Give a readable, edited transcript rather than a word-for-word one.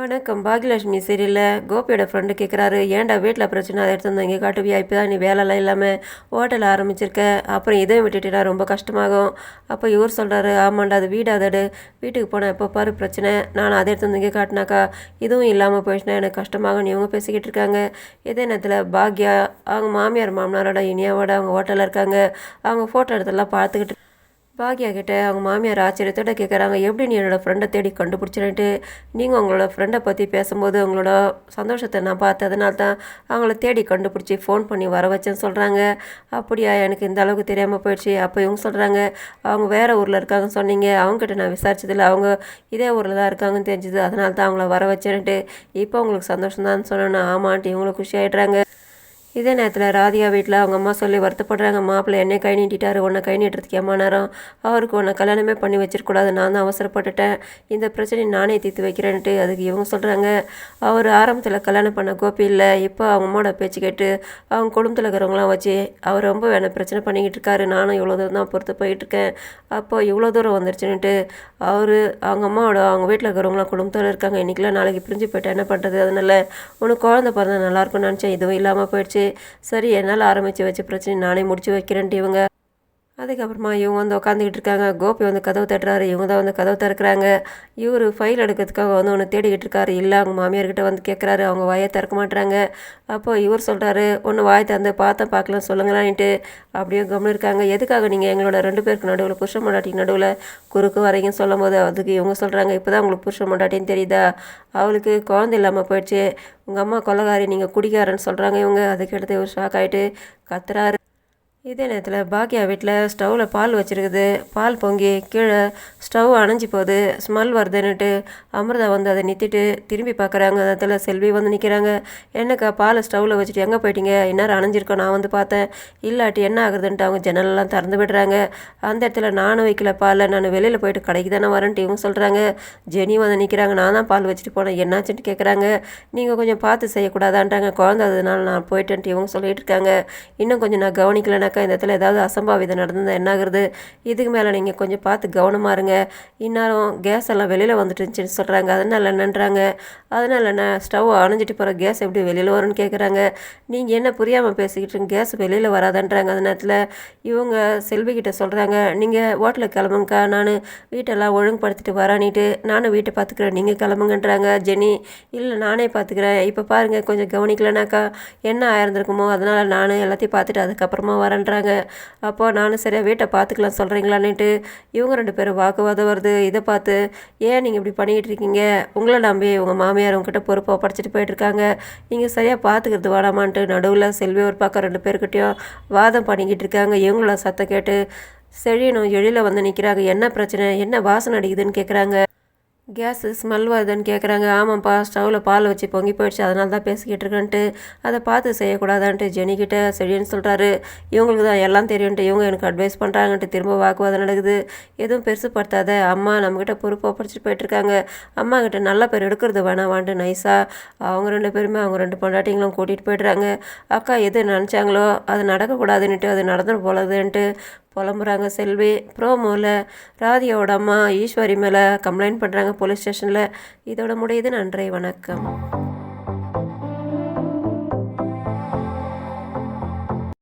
வணக்கம். பாகியலட்சுமி சீரியலில் கோபியோட ஃப்ரெண்டு கேட்குறாரு, ஏன்டா வீட்டில் பிரச்சனை அதை எடுத்து வந்து இங்கே காட்டுவியா? இப்போ தான் நீ வேலைலாம் இல்லாமல் ஹோட்டலில் ஆரம்பிச்சிருக்க, அப்புறம் இதையும் விட்டுட்டா ரொம்ப கஷ்டமாகும். அப்போ இவர் சொல்கிறாரு, ஆமாண்டா அது வீடு அதோடு வீட்டுக்கு போனால் எப்போ பாரு பிரச்சனை, நான் அதை எடுத்து வந்து இங்கே காட்டினாக்கா இதுவும் இல்லாமல் போயிடுச்சுன்னா எனக்கு கஷ்டமாகும்னு இவங்க பேசிக்கிட்டு இருக்காங்க. இதே நேரத்தில் பாக்யா அவங்க மாமியார் மாமனாரோட இனியாவோட அவங்க ஹோட்டலில் இருக்காங்க. அவங்க ஃபோட்டோ எடுத்துலாம் பார்த்துக்கிட்டு பாக்யா கிட்ட அவங்க மாமியார் ஆச்சரியத்தோட கேட்குறாங்க, எப்படி நீ என்னோடய ஃப்ரெண்டை தேடி கண்டுபிடிச்சின்ட்டு? நீங்கள் உங்களோட ஃப்ரெண்டை பற்றி பேசும்போது உங்களோட சந்தோஷத்தை நான் பார்த்ததுனால தான் அவங்கள தேடி கண்டுபிடிச்சி ஃபோன் பண்ணி வர வச்சேன்னு சொல்கிறாங்க. அப்படியா, எனக்கு இந்த அளவுக்கு தெரியாமல் போயிடுச்சு. அப்போ இவங்க சொல்கிறாங்க, அவங்க வேறு ஊரில் இருக்காங்கன்னு சொன்னீங்க, அவங்ககிட்ட நான் விசாரிச்சதில்ல, அவங்க இதே ஊரில் தான் இருக்காங்கன்னு தெரிஞ்சுது, அதனால தான் அவங்கள வர வச்சேன்ட்டு. இப்போ உங்களுக்கு சந்தோஷம் தான் சொன்னேன்னா ஆமான்ட்டு இவங்களும் குஷி ஆகிடுறாங்க. இதே நேரத்தில் ராதிகா வீட்டில் அவங்க அம்மா சொல்லி வருத்தப்படுறாங்க, மாப்பிள்ளை என்னை கை நீட்டிட்டாரு, உன்னை கை நீட்டுறதுக்கு ஏமா நேரம், அவருக்கு உன்னை கல்யாணமே பண்ணி வச்சிருக்கூடாது, நான் தான் அவசரப்பட்டுட்டேன், இந்த பிரச்சனையை நானே தீர்த்து வைக்கிறேன்ட்டு. அதுக்கு இவங்க சொல்கிறாங்க, அவர் ஆரம்பத்தில் கல்யாணம் பண்ண கோபி இல்லை, இப்போ அவங்க அம்மாவோட பேச்சு கேட்டு அவங்க குடும்பத்தில் இருக்கிறவங்களாம் வச்சு அவர் ரொம்ப வேணை பிரச்சனை பண்ணிக்கிட்டு இருக்காரு, நானும் இவ்வளோ தூரம் தான் பொறுத்து போயிட்டுருக்கேன், அப்போ இவ்வளோ தூரம் வந்துருச்சுன்னுட்டு அவர் அவங்க அம்மாவோட அவங்க வீட்டில் இருக்கிறவங்களாம் குடும்பத்தோடு இருக்காங்க, இன்றைக்கெலாம் நாளைக்கு பிரிஞ்சு போயிட்டா என்ன பண்ணுறது, அதனால் உனக்கு குழந்தை பிறந்தா நல்லாயிருக்கும்னு நினச்சேன், இதுவும் இல்லாமல் போயிடுச்சு, சரி என்னால் ஆரம்பித்து வச்ச பிரச்சனை நானே முடிச்சு வைக்கிறேன்ட்டு இவங்க. அதுக்கப்புறமா இவங்க வந்து உட்காந்துக்கிட்டு இருக்காங்க. கோபி வந்து கதவு தட்டுறாரு, இவங்க தான் வந்து கதவு திறக்கிறாங்க. இவர் ஃபைல் எடுக்கிறதுக்காக வந்து ஒன்று தேடிக்கிட்டு இருக்காரு, இல்லை அவங்க மாமியார்கிட்ட வந்து கேட்குறாரு, அவங்க வாயை திறக்க மாட்டுறாங்க. அப்போது இவர் சொல்கிறாரு, ஒன்று வாயை திறந்து பார்த்தா பார்க்கலாம் சொல்லுங்களான்ட்டு. அப்படியே கவனம் இருக்காங்க, எதுக்காக நீங்கள் எங்களோட 2 பேருக்கு நடுவில் புருஷன் மண்டாட்டிக்கு நடுவில் குறுக்கு வரைக்கும் சொல்லும் போது அதுக்கு இவங்க சொல்கிறாங்க, இப்போ தான் உங்களுக்கு புருஷன் மண்டாட்டின்னு தெரியுதா, அவளுக்கு குழந்தை இல்லாமல் போயிடுச்சு, உங்கள் அம்மா கொலைகாரி, நீங்கள் குடிக்காரன்னு சொல்கிறாங்க இவங்க. அதுக்கு எடுத்து இவர் ஷாக் ஆகிட்டு கத்துறாரு. இதே நேரத்தில் பாக்யா வீட்டில் ஸ்டவ்வில் பால் வச்சுருக்குது, பால் பொங்கி கீழே ஸ்டவ் அணைஞ்சி போகுது, ஸ்மெல் வருதுன்னுட்டு அமிர்தா வந்து அதை நிறுத்திட்டு திரும்பி பார்க்குறாங்க. அந்த இடத்துல செல்வி வந்து நிற்கிறாங்க, என்னக்கா பாலை ஸ்டவ்வில் வச்சுட்டு எங்கே போயிட்டீங்க, இந்நேரம் அணைஞ்சிருக்கோம், நான் வந்து பார்த்தேன், இல்லாட்டி என்ன ஆகுதுன்ட்டு அவங்க ஜன்னலெல்லாம் திறந்து விடுறாங்க. அந்த இடத்துல நானும் வைக்கல பாலை, நான் வெளியில் போயிட்டு கடைக்கு தானே வரேன்ட்டு இவங்க சொல்கிறாங்க. ஜெனி வந்து நிற்கிறாங்க, நான் தான் பால் வச்சுட்டு போனேன், என்னாச்சுன்ட்டு கேட்குறாங்க. நீங்கள் கொஞ்சம் பார்த்து செய்யக்கூடாதான்ட்டாங்க, குழந்தை அதனால நான் போயிட்டேன்ட்டு இவங்க சொல்லிகிட்டு இருக்காங்க. இன்னும் கொஞ்சம் நான் கவனிக்கலைன்னா இந்த இடத்துல ஏதாவது அசம்பாவிதம் நடந்தது என்ன ஆகுறது, இதுக்கு மேலே நீங்கள் கொஞ்சம் பார்த்து கவனமாக இருங்க, இந்நேரம் கேஸ் எல்லாம் வெளியில் வந்துட்டுருந்துச்சின்னு சொல்கிறாங்க. அதனால் என்னன்றாங்க, அதனால் என்ன ஸ்டவ் அணைஞ்சிட்டு போகிற கேஸ் எப்படி வெளியில் வரும்னு கேட்குறாங்க. நீங்கள் என்ன புரியாமல் பேசிக்கிட்டு கேஸ் வெளியில் வராதன்றாங்க. அந்த நேரத்தில் இவங்க செல்விக்கிட்ட சொல்கிறாங்க, நீங்கள் ஹோட்டலுக்கு கிளம்புங்கக்கா, நான் வீட்டெல்லாம் ஒழுங்குபடுத்திட்டு வரானிட்டு நானும் வீட்டை பார்த்துக்கிறேன், நீங்கள் கிளம்புங்கன்றாங்க. ஜெனி, இல்லை நானே பார்த்துக்கிறேன், இப்போ பாருங்கள் கொஞ்சம் கவனிக்கலனாக்கா என்ன ஆயிருந்திருக்குமோ, அதனால் நான் எல்லாத்தையும் பார்த்துட்டு அதுக்கப்புறமா வரேன். அப்போ நானும் சரியாக வீட்டை பார்த்துக்கலாம் சொல்கிறீங்களான்னுட்டு இவங்க 2 பேரும் வாக்குவாதம் வருது. இதை பார்த்து, ஏன் நீங்கள் இப்படி பண்ணிக்கிட்டு இருக்கீங்க, உங்களை நம்பி உங்கள் மாமியார் உங்ககிட்ட பொறுப்பாக படிச்சுட்டு போயிட்டுருக்காங்க, நீங்கள் சரியாக பார்த்துக்கிறது வேணாமான்ட்டு நடுவில் செல்வி ஒரு பக்கம் 2 பேர்கிட்டையும் வாதம் பண்ணிக்கிட்டு இருக்காங்க. இவங்கள சத்தம் கேட்டு செழியனும் எழில வந்து நிற்கிறாங்க. என்ன பிரச்சனை, என்ன வாசனை அடிக்குதுன்னு கேட்குறாங்க. கேஸு ஸ்மெல் வருதுன்னு கேட்குறாங்க. ஆமாம்ப்பா, ஸ்டவ்வில் பால் வச்சு பொங்கி போயிடுச்சு, அதனால தான் பேசிக்கிட்டு இருக்கேன்ட்டு, அதை பார்த்து செய்யக்கூடாதான்ட்டு ஜெனிக்கிட்ட சரின்னு சொல்கிறாரு. இவங்களுக்கு தான் எல்லாம் தெரியும்ட்டு இவங்க எனக்கு அட்வைஸ் பண்ணுறாங்கன்ட்டு திரும்ப வாக்குவாதம் நடக்குது. எதுவும் பெருசுப்படுத்தாத, அம்மா நம்மக்கிட்ட பொறுப்பாக படிச்சுட்டு போயிட்டுருக்காங்க, அம்மா கிட்ட நல்ல பேர் எடுக்கிறது வேணாவான்ட்டு நைஸாக அவங்க 2 பேருமே அவங்க 2 பொண்டாட்டிங்களும் கூட்டிகிட்டு போய்ட்றாங்க. அக்கா எது நினச்சாங்களோ அது நடக்கக்கூடாதுன்னுட்டு அது நடந்து போலதுன்ட்டு புலம்புறாங்க செல்வி. ப்ரோமோவில் ராதியாவோட அம்மா ஈஸ்வரி மேலே கம்ப்ளைண்ட் பண்ணுறாங்க போலீஸ் ஸ்டேஷனில். இதோட முடியுது. நன்றி, வணக்கம்.